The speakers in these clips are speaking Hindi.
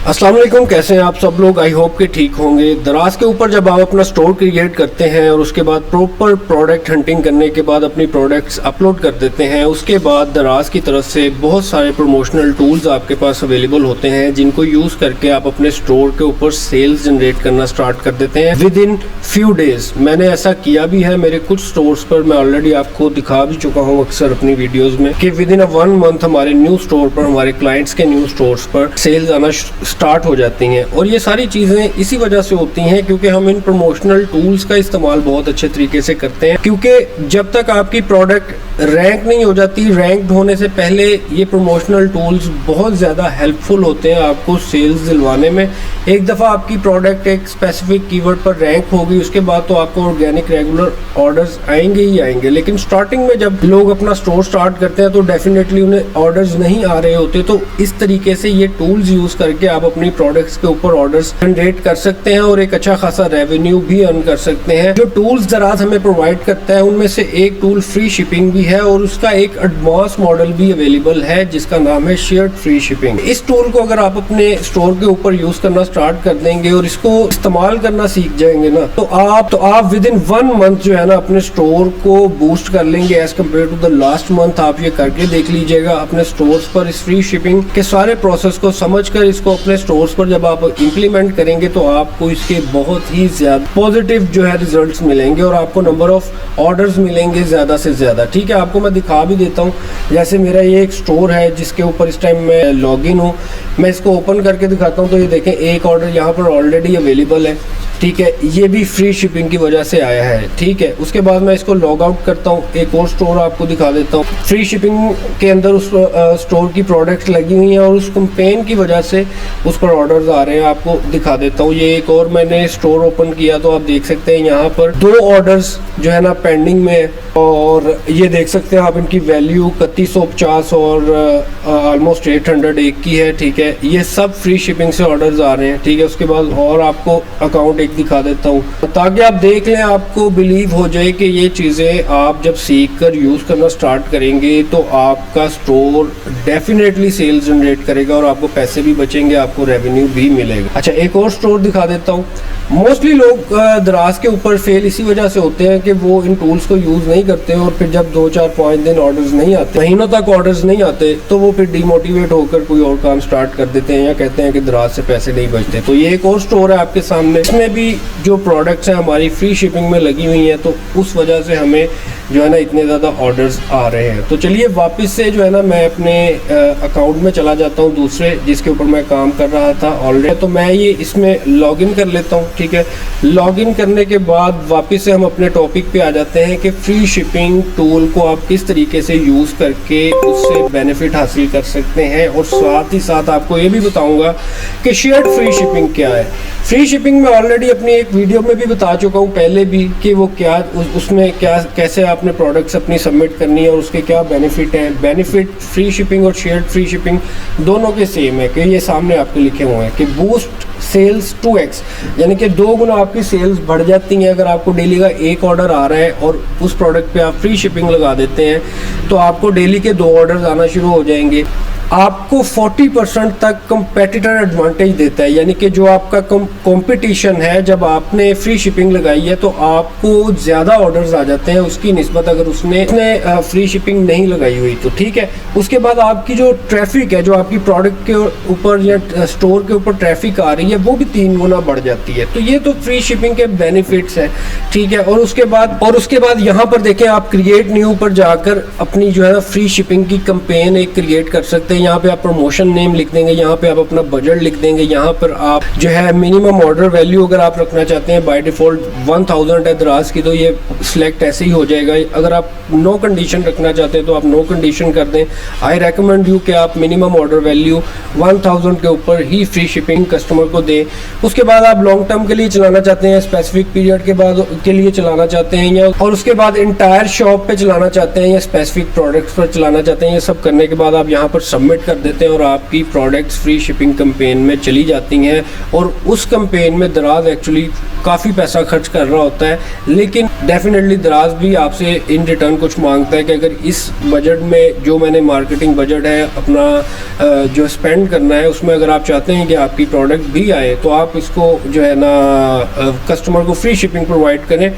अस्सलाम वालेकुम, कैसे हैं आप सब लोग। आई होप कि ठीक होंगे। दराज के ऊपर जब आप अपना स्टोर क्रिएट करते हैं और उसके बाद प्रॉपर प्रोडक्ट हंटिंग करने के बाद अपनी प्रोडक्ट्स अपलोड कर देते हैं, उसके बाद दराज की तरफ से बहुत सारे प्रमोशनल टूल्स आपके पास अवेलेबल होते हैं जिनको यूज़ करके आप अपने स्टोर के ऊपर सेल्स जनरेट करना स्टार्ट कर देते हैं विद इन फ्यू डेज। मैंने ऐसा किया भी है मेरे कुछ स्टोर्स पर, मैं ऑलरेडी आपको दिखा भी चुका हूँ अक्सर अपनी वीडियोज़ में कि विद इन 1 मंथ हमारे न्यू स्टोर पर, हमारे क्लाइंट्स के न्यू स्टोर्स पर सेल्स आना स्टार्ट हो जाती हैं। और ये सारी चीज़ें इसी वजह से होती हैं क्योंकि हम इन प्रमोशनल टूल्स का इस्तेमाल बहुत अच्छे तरीके से करते हैं, क्योंकि जब तक आपकी प्रोडक्ट रैंक नहीं हो जाती, रैंक्ड होने से पहले ये प्रमोशनल टूल्स बहुत ज़्यादा हेल्पफुल होते हैं आपको सेल्स दिलवाने में। एक दफ़ा आपकी प्रोडक्ट एक स्पेसिफिक कीवर्ड पर रैंक होगी, उसके बाद तो आपको ऑर्गेनिक रेगुलर ऑर्डर्स आएंगे ही आएंगे। लेकिन स्टार्टिंग में जब लोग अपना स्टोर स्टार्ट करते हैं तो डेफिनेटली उन्हें ऑर्डर्स नहीं आ रहे होते। तो इस तरीके से ये टूल्स यूज़ करके आप अपनी प्रोडक्ट्स के ऊपर ऑर्डर्स जनरेट कर सकते हैं और एक अच्छा खासा रेवेन्यू भी अर्न कर सकते हैं। जो टूल्स दराज हमें प्रोवाइड करता है उनमें से एक टूल फ्री शिपिंग भी है और उसका एक एडवांस मॉडल भी अवेलेबल है जिसका नाम है शेयर्ड फ्री शिपिंग। इस टूल को अगर आप अपने स्टोर के ऊपर यूज करना स्टार्ट कर देंगे और इसको इस्तेमाल करना सीख जाएंगे ना, तो आप विद इन 1 मंथ जो है ना अपने स्टोर को बूस्ट कर लेंगे as compare to the last month. आप ये करके देख लीजिएगा अपने स्टोर्स पर। इस फ्री शिपिंग के सारे प्रोसेस को समझकर इसको अपने स्टोर्स पर जब आप इंप्लीमेंट करेंगे तो आपको इसके बहुत ही ज्यादा पॉजिटिव जो है रिजल्ट्स मिलेंगे और आपको नंबर ऑफ ऑर्डर्स मिलेंगे ज्यादा से ज्यादा। ठीक है, आपको मैं दिखा भी देता हूँ। जैसे मेरा ये एक स्टोर है जिसके ऊपर इस टाइम मैं लॉगिन हूँ, मैं इसको ओपन करके दिखाता हूँ। तो ये देखें, एक ऑर्डर यहाँ पर ऑलरेडी अवेलेबल है। ठीक है, ये भी फ्री शिपिंग की वजह से आया है। ठीक है, उसके बाद मैं इसको लॉग आउट करता हूँ, एक और स्टोर आपको दिखा देता हूँ। फ्री शिपिंग के अंदर उस स्टोर की प्रोडक्ट्स लगी हुई हैं और उस कैंपेन की वजह से उस पर ऑर्डर्स आ रहे हैं। आपको दिखा देता हूँ, ये एक और मैंने स्टोर ओपन किया तो आप देख सकते हैं यहाँ पर 2 ऑर्डर्स जो है ना पेंडिंग में है और ये देख सकते हैं आप, इनकी वैल्यू 3150 और ऑलमोस्ट 800 एक की है। ठीक है, ये सब फ्री शिपिंग से ऑर्डर्स आ रहे हैं। ठीक है, उसके बाद और आपको अकाउंट दिखा देता हूँ ताकि आप देख लें, आपको बिलीव हो जाए कि ये चीज़ें आप जब सीख कर यूज़ करना स्टार्ट करेंगे तो आपका स्टोर डेफिनेटली सेल्स जनरेट करेगा और आपको पैसे भी बचेंगे, आपको रेवेन्यू भी मिलेगा। अच्छा, एक और स्टोर दिखा देता हूँ। मोस्टली लोग दराज के ऊपर फेल इसी वजह से होते हैं कि वो इन टूल्स को यूज़ नहीं करते और फिर जब 2-4-5 दिन ऑर्डर्स नहीं आते, महीनों तक ऑर्डर्स नहीं आते, तो वो फिर डिमोटिवेट होकर कोई और काम स्टार्ट कर देते हैं या कहते हैं कि दराज से पैसे नहीं बचते। तो ये एक और स्टोर है आपके सामने, इसमें भी जो प्रोडक्ट्स हैं हमारी फ्री शिपिंग में लगी हुई हैं, तो उस वजह से हमें जो है ना इतने ज़्यादा ऑर्डर्स आ रहे हैं। तो चलिए वापस से जो है ना मैं अपने अकाउंट में चला जाता हूँ दूसरे जिसके ऊपर मैं काम कर रहा था ऑलरेडी। तो मैं ये इसमें लॉगिन कर लेता हूँ। ठीक है, लॉगिन करने के बाद वापस से हम अपने टॉपिक पे आ जाते हैं कि फ्री शिपिंग टूल को आप किस तरीके से यूज़ करके उससे बेनिफिट हासिल कर सकते हैं और साथ ही साथ आपको ये भी बताऊँगा कि शेयर्ड फ्री शिपिंग क्या है। फ्री शिपिंग में ऑलरेडी अपनी एक वीडियो में भी बता चुका हूँ पहले भी कि वो क्या उसमें क्या कैसे आपने प्रोडक्ट्स अपनी सबमिट करनी है और उसके क्या बेनिफिट हैं। बेनिफिट फ्री शिपिंग और शेयर्ड फ्री शिपिंग दोनों के सेम है कि ये सामने आपके लिखे हुए हैं कि बूस्ट सेल्स 2x, यानी कि 2 गुना आपकी सेल्स बढ़ जाती हैं। अगर आपको डेली का एक ऑर्डर आ रहा है और उस प्रोडक्ट पे आप फ्री शिपिंग लगा देते हैं तो आपको डेली के 2 ऑर्डर्स आना शुरू हो जाएंगे। आपको 40% तक कंपेटिटर एडवांटेज देता है, यानी कि जो आपका कंपटीशन है, जब आपने फ्री शिपिंग लगाई है तो आपको ज़्यादा ऑर्डर्स आ जाते हैं उसकी निस्बत अगर उसने फ्री शिपिंग नहीं लगाई हुई तो। ठीक है, उसके बाद आपकी जो ट्रैफिक है, जो आपकी प्रोडक्ट के ऊपर या स्टोर के ऊपर ट्रैफिक आ रही है, वो भी 3 गुना बढ़ जाती है। तो ये तो फ्री शिपिंग के बेनिफिट्स हैं। ठीक है, और उसके बाद यहाँ पर देखें आप क्रिएट न्यू पर जाकर अपनी जो है ना फ्री शिपिंग की कैंपेन एक क्रिएट कर सकते हैं। यहाँ पे आप प्रमोशन नेम लिख देंगे, यहाँ पे आप अपना बजट लिख देंगे, यहाँ पर आप जो है मिनिमम ऑर्डर वैल्यू अगर आप रखना चाहते हैं बाय डिफॉल्ट 1000 है दराज की, तो ये सिलेक्ट ऐसे ही हो जाएगा। अगर आप नो कंडीशन रखना चाहते हैं तो आप नो कंडीशन कर दें। आई रेकमेंड यू कि आप मिनिमम ऑर्डर वैल्यू 1000 के ऊपर ही फ्री शिपिंग कस्टमर को दें। उसके बाद आप लॉन्ग टर्म के लिए चलाना चाहते हैं, स्पेसिफिक पीरियड के बाद के लिए चलाना चाहते हैं, या और उसके बाद इंटायर शॉप पे चलाना चाहते हैं या स्पेसिफिक प्रोडक्ट्स पर चलाना चाहते हैं। ये सब करने के बाद आप यहाँ पर सबमिट सबमिट कर देते हैं और आपकी प्रोडक्ट्स फ्री शिपिंग कैंपेन में चली जाती हैं। और उस कैंपेन में दराज एक्चुअली काफ़ी पैसा खर्च कर रहा होता है, लेकिन डेफिनेटली दराज भी आपसे इन रिटर्न कुछ मांगता है कि अगर इस बजट में जो मैंने मार्केटिंग बजट है अपना जो स्पेंड करना है, उसमें अगर आप चाहते हैं कि आपकी प्रोडक्ट भी आए तो आप इसको जो है ना कस्टमर को फ्री शिपिंग प्रोवाइड करें,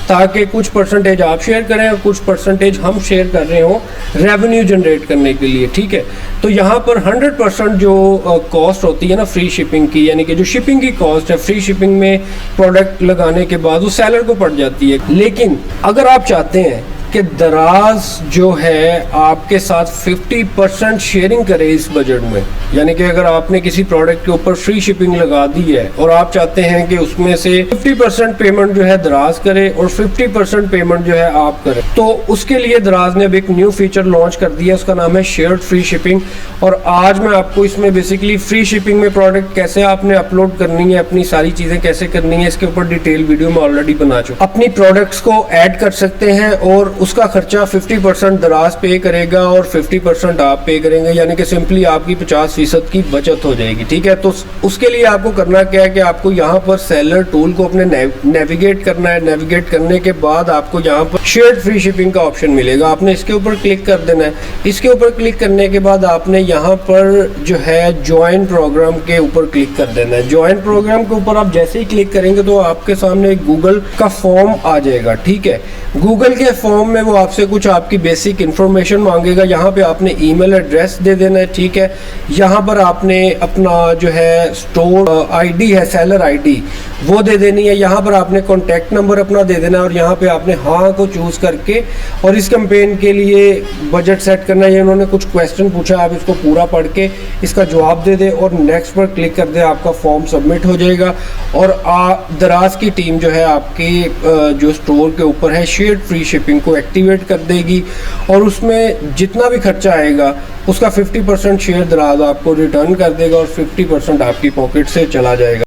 ताकि कुछ परसेंटेज आप शेयर करें और कुछ परसेंटेज हम शेयर कर रहे हो रेवेन्यू जनरेट करने के लिए। ठीक है, तो यहाँ पर 100% जो कॉस्ट होती है ना फ्री शिपिंग की, यानी कि जो शिपिंग की कॉस्ट है फ्री शिपिंग में प्रोडक्ट लगाने के बाद वो सेलर को पड़ जाती है। लेकिन अगर आप चाहते हैं कि दराज जो है आपके साथ 50% शेयरिंग करे इस बजट में, यानी कि अगर आपने किसी प्रोडक्ट के ऊपर फ्री शिपिंग लगा दी है और आप चाहते हैं कि उसमें से 50% पेमेंट जो है दराज करे और 50% पेमेंट जो है आप करें, तो उसके लिए दराज ने अब एक न्यू फीचर लॉन्च कर दिया, उसका नाम है शेयर्ड फ्री शिपिंग। और आज मैं आपको इसमें बेसिकली फ्री शिपिंग में प्रोडक्ट कैसे आपने अपलोड करनी है, अपनी सारी चीज़ें कैसे करनी है, इसके ऊपर डिटेल वीडियो में ऑलरेडी बना चुका। अपनी प्रोडक्ट्स को ऐड कर सकते हैं और उसका खर्चा 50% दराज पे करेगा और 50% आप पे करेंगे, यानी कि सिंपली आपकी 50% की बचत हो जाएगी। ठीक है, तो उसके लिए आपको करना क्या है कि आपको यहाँ पर सेलर टूल को अपने नेविगेट करना है। नेविगेट करने के बाद आपको यहाँ पर शेयर्ड फ्री शिपिंग का ऑप्शन मिलेगा, आपने इसके ऊपर क्लिक कर देना है। इसके ऊपर क्लिक करने के बाद आपने यहाँ पर जो है ज्वाइन प्रोग्राम के ऊपर क्लिक कर देना है। ज्वाइन प्रोग्राम के ऊपर आप जैसे ही क्लिक करेंगे तो आपके सामने एक गूगल का फॉर्म आ जाएगा। ठीक है, गूगल के फॉर्म में वो आपसे कुछ आपकी बेसिक इन्फॉर्मेशन मांगेगा, यहाँ पे आपने ईमेल एड्रेस दे देना है। ठीक है, यहाँ पर आपने अपना जो है स्टोर आईडी है, सेलर आईडी, वो दे देनी है। यहाँ पर आपने कॉन्टैक्ट नंबर अपना दे देना है और यहाँ पे आपने हाँ को चूज़ करके और इस कैंपेन के लिए बजट सेट करना है। उन्होंने कुछ क्वेश्चन पूछा, आप इसको पूरा पढ़ के इसका जवाब दे दे और नेक्स्ट पर क्लिक कर दे, आपका फॉर्म सबमिट हो जाएगा। और दराज की टीम जो है आपकी जो स्टोर के ऊपर है शेयर्ड फ्री शिपिंग को एक्टिवेट कर देगी और उसमें जितना भी खर्चा आएगा उसका 50% शेयर दराज आपको रिटर्न कर देगा और 50% आपकी पॉकेट से चला जाएगा।